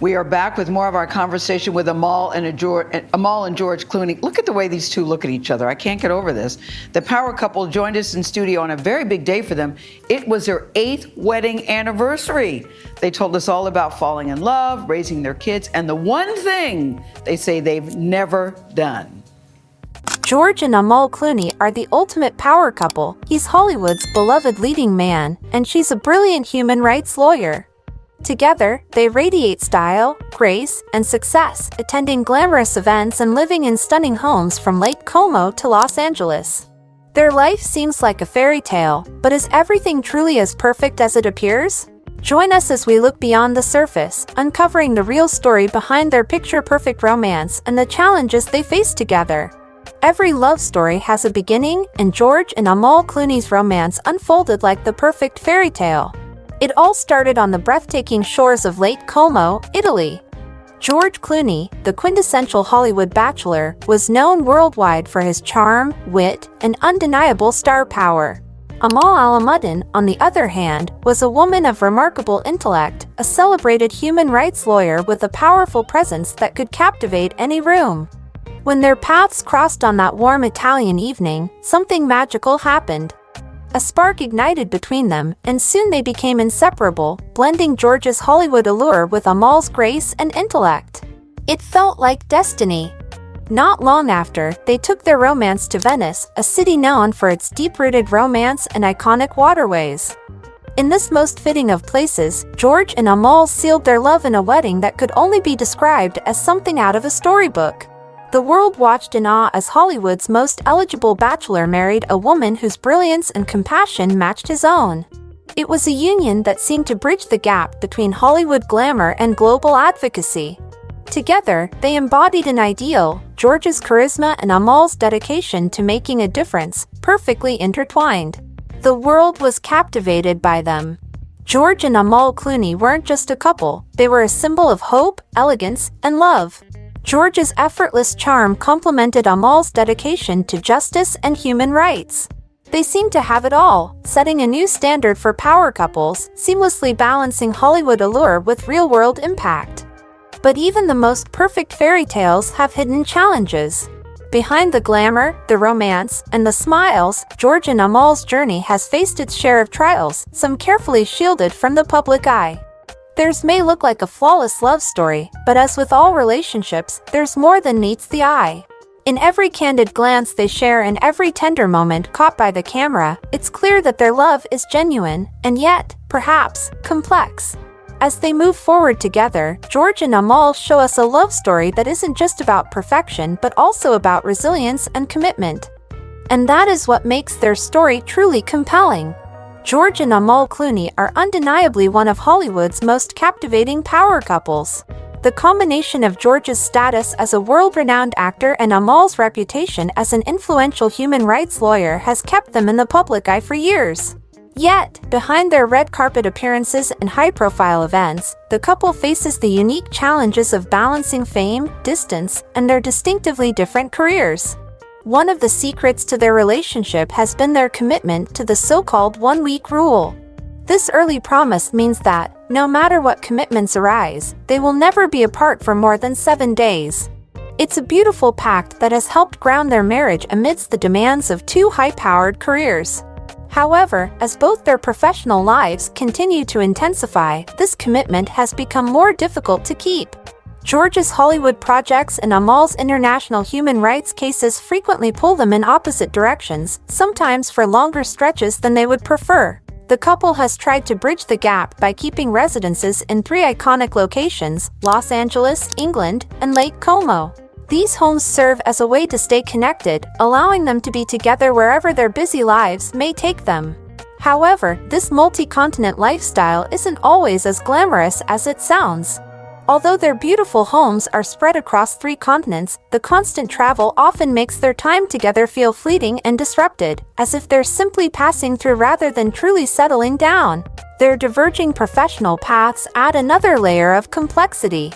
We are back with more of our conversation with Amal and George Clooney. Look at the way these two look at each other. I can't get over this. The power couple joined us in studio on a very big day for them. It was their 8th wedding anniversary. They told us all about falling in love, raising their kids, and the one thing they say they've never done. George and Amal Clooney are the ultimate power couple. He's Hollywood's beloved leading man, and she's a brilliant human rights lawyer. Together, they radiate style, grace, and success, attending glamorous events and living in stunning homes from Lake Como to Los Angeles. Their life seems like a fairy tale, but is everything truly as perfect as it appears? Join us as we look beyond the surface, uncovering the real story behind their picture-perfect romance and the challenges they face together. Every love story has a beginning, and George and Amal Clooney's romance unfolded like the perfect fairy tale. It all started on the breathtaking shores of Lake Como, Italy. George Clooney, the quintessential Hollywood bachelor, was known worldwide for his charm, wit, and undeniable star power. Amal Alamuddin, on the other hand, was a woman of remarkable intellect, a celebrated human rights lawyer with a powerful presence that could captivate any room. When their paths crossed on that warm Italian evening, something magical happened. A spark ignited between them, and soon they became inseparable, blending George's Hollywood allure with Amal's grace and intellect. It felt like destiny. Not long after, they took their romance to Venice, a city known for its deep-rooted romance and iconic waterways. In this most fitting of places, George and Amal sealed their love in a wedding that could only be described as something out of a storybook. The world watched in awe as Hollywood's most eligible bachelor married a woman whose brilliance and compassion matched his own. It was a union that seemed to bridge the gap between Hollywood glamour and global advocacy. Together, they embodied an ideal, George's charisma and Amal's dedication to making a difference, perfectly intertwined. The world was captivated by them. George and Amal Clooney weren't just a couple, they were a symbol of hope, elegance, and love. George's effortless charm complemented Amal's dedication to justice and human rights. They seemed to have it all, setting a new standard for power couples, seamlessly balancing Hollywood allure with real-world impact. But even the most perfect fairy tales have hidden challenges. Behind the glamour, the romance, and the smiles, George and Amal's journey has faced its share of trials, some carefully shielded from the public eye. Theirs may look like a flawless love story, but as with all relationships, there's more than meets the eye. In every candid glance they share and every tender moment caught by the camera, it's clear that their love is genuine, and yet, perhaps, complex. As they move forward together, George and Amal show us a love story that isn't just about perfection but also about resilience and commitment. And that is what makes their story truly compelling. George and Amal Clooney are undeniably one of Hollywood's most captivating power couples. The combination of George's status as a world-renowned actor and Amal's reputation as an influential human rights lawyer has kept them in the public eye for years. Yet, behind their red carpet appearances and high-profile events, the couple faces the unique challenges of balancing fame, distance, and their distinctively different careers. One of the secrets to their relationship has been their commitment to the so-called one-week rule. This early promise means that, no matter what commitments arise, they will never be apart for more than 7 days. It's a beautiful pact that has helped ground their marriage amidst the demands of two high-powered careers. However, as both their professional lives continue to intensify, this commitment has become more difficult to keep. George's Hollywood projects and Amal's international human rights cases frequently pull them in opposite directions, sometimes for longer stretches than they would prefer. The couple has tried to bridge the gap by keeping residences in 3 iconic locations: Los Angeles, England, and Lake Como. These homes serve as a way to stay connected, allowing them to be together wherever their busy lives may take them. However, this multi-continent lifestyle isn't always as glamorous as it sounds. Although their beautiful homes are spread across 3 continents, the constant travel often makes their time together feel fleeting and disrupted, as if they're simply passing through rather than truly settling down. Their diverging professional paths add another layer of complexity.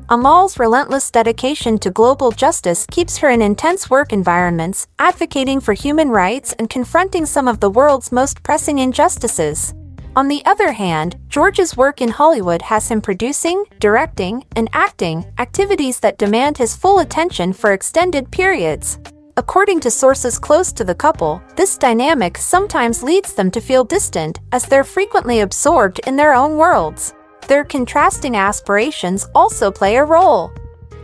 Amal's relentless dedication to global justice keeps her in intense work environments, advocating for human rights and confronting some of the world's most pressing injustices. On the other hand, George's work in Hollywood has him producing, directing, and acting, activities that demand his full attention for extended periods. According to sources close to the couple, this dynamic sometimes leads them to feel distant, as they're frequently absorbed in their own worlds. Their contrasting aspirations also play a role.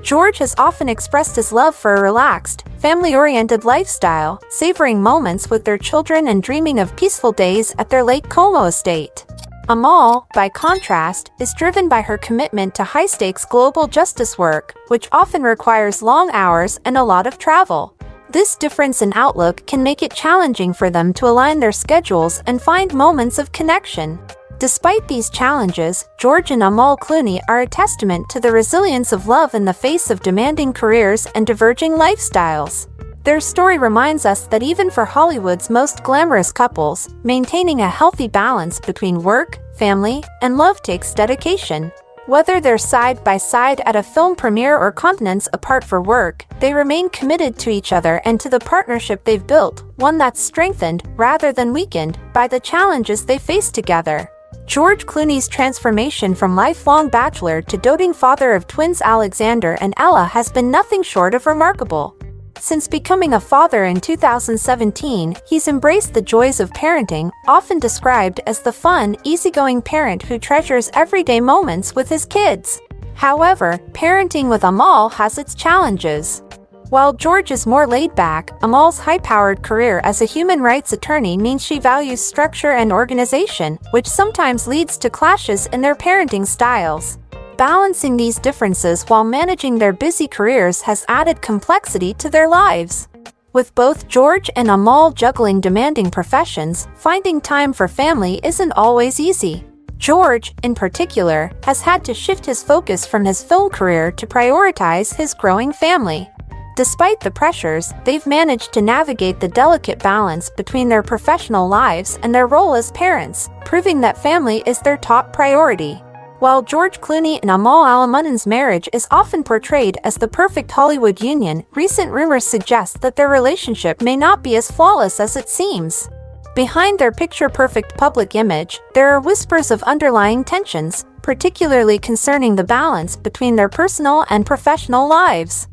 George has often expressed his love for a relaxed, family-oriented lifestyle, savoring moments with their children and dreaming of peaceful days at their Lake Como estate. Amal, by contrast, is driven by her commitment to high-stakes global justice work, which often requires long hours and a lot of travel. This difference in outlook can make it challenging for them to align their schedules and find moments of connection. Despite these challenges, George and Amal Clooney are a testament to the resilience of love in the face of demanding careers and diverging lifestyles. Their story reminds us that even for Hollywood's most glamorous couples, maintaining a healthy balance between work, family, and love takes dedication. Whether they're side by side at a film premiere or continents apart for work, they remain committed to each other and to the partnership they've built, one that's strengthened, rather than weakened, by the challenges they face together. George Clooney's transformation from lifelong bachelor to doting father of twins Alexander and Ella has been nothing short of remarkable. Since becoming a father in 2017, he's embraced the joys of parenting, often described as the fun, easygoing parent who treasures everyday moments with his kids. However, parenting with Amal has its challenges. While George is more laid back, Amal's high-powered career as a human rights attorney means she values structure and organization, which sometimes leads to clashes in their parenting styles. Balancing these differences while managing their busy careers has added complexity to their lives. With both George and Amal juggling demanding professions, finding time for family isn't always easy. George, in particular, has had to shift his focus from his film career to prioritize his growing family. Despite the pressures, they've managed to navigate the delicate balance between their professional lives and their role as parents, proving that family is their top priority. While George Clooney and Amal Alamuddin's marriage is often portrayed as the perfect Hollywood union, recent rumors suggest that their relationship may not be as flawless as it seems. Behind their picture-perfect public image, there are whispers of underlying tensions, particularly concerning the balance between their personal and professional lives.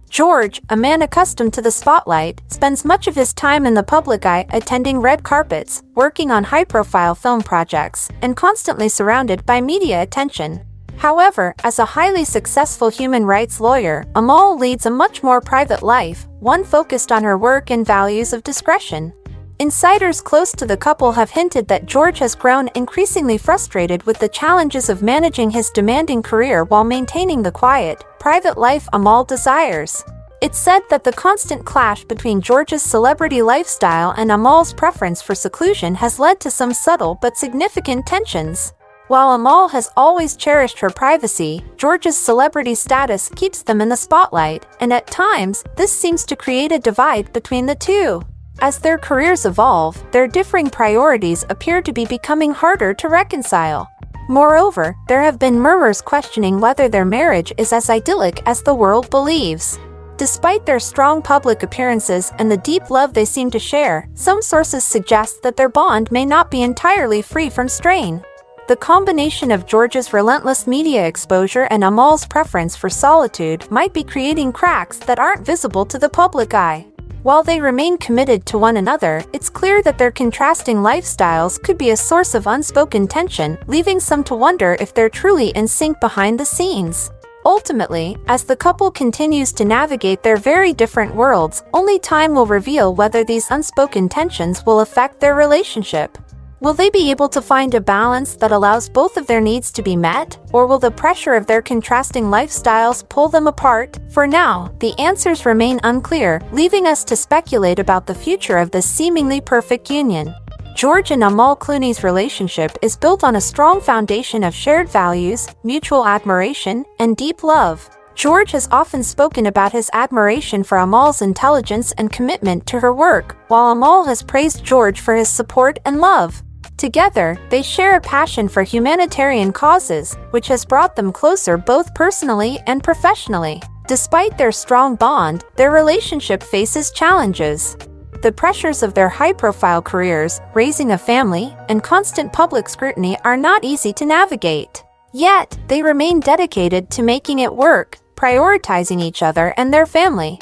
George, a man accustomed to the spotlight, spends much of his time in the public eye attending red carpets, working on high-profile film projects, and constantly surrounded by media attention. However, as a highly successful human rights lawyer, Amal leads a much more private life, one focused on her work and values of discretion. Insiders close to the couple have hinted that George has grown increasingly frustrated with the challenges of managing his demanding career while maintaining the quiet, private life Amal desires. It's said that the constant clash between George's celebrity lifestyle and Amal's preference for seclusion has led to some subtle but significant tensions. While Amal has always cherished her privacy, George's celebrity status keeps them in the spotlight, and at times, this seems to create a divide between the two. As their careers evolve, their differing priorities appear to be becoming harder to reconcile. Moreover, there have been murmurs questioning whether their marriage is as idyllic as the world believes. Despite their strong public appearances and the deep love they seem to share, some sources suggest that their bond may not be entirely free from strain. The combination of George's relentless media exposure and Amal's preference for solitude might be creating cracks that aren't visible to the public eye. While they remain committed to one another, it's clear that their contrasting lifestyles could be a source of unspoken tension, leaving some to wonder if they're truly in sync behind the scenes. Ultimately, as the couple continues to navigate their very different worlds, only time will reveal whether these unspoken tensions will affect their relationship. Will they be able to find a balance that allows both of their needs to be met, or will the pressure of their contrasting lifestyles pull them apart? For now, the answers remain unclear, leaving us to speculate about the future of this seemingly perfect union. George and Amal Clooney's relationship is built on a strong foundation of shared values, mutual admiration, and deep love. George has often spoken about his admiration for Amal's intelligence and commitment to her work, while Amal has praised George for his support and love. Together, they share a passion for humanitarian causes, which has brought them closer both personally and professionally. Despite their strong bond, their relationship faces challenges. The pressures of their high-profile careers, raising a family, and constant public scrutiny are not easy to navigate. Yet, they remain dedicated to making it work, prioritizing each other and their family.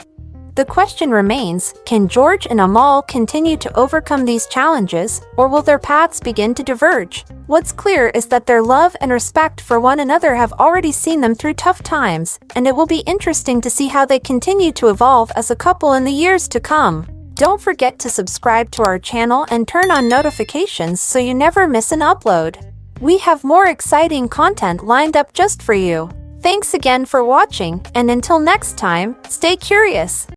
The question remains, can George and Amal continue to overcome these challenges, or will their paths begin to diverge? What's clear is that their love and respect for one another have already seen them through tough times, and it will be interesting to see how they continue to evolve as a couple in the years to come. Don't forget to subscribe to our channel and turn on notifications so you never miss an upload. We have more exciting content lined up just for you. Thanks again for watching, and until next time, stay curious.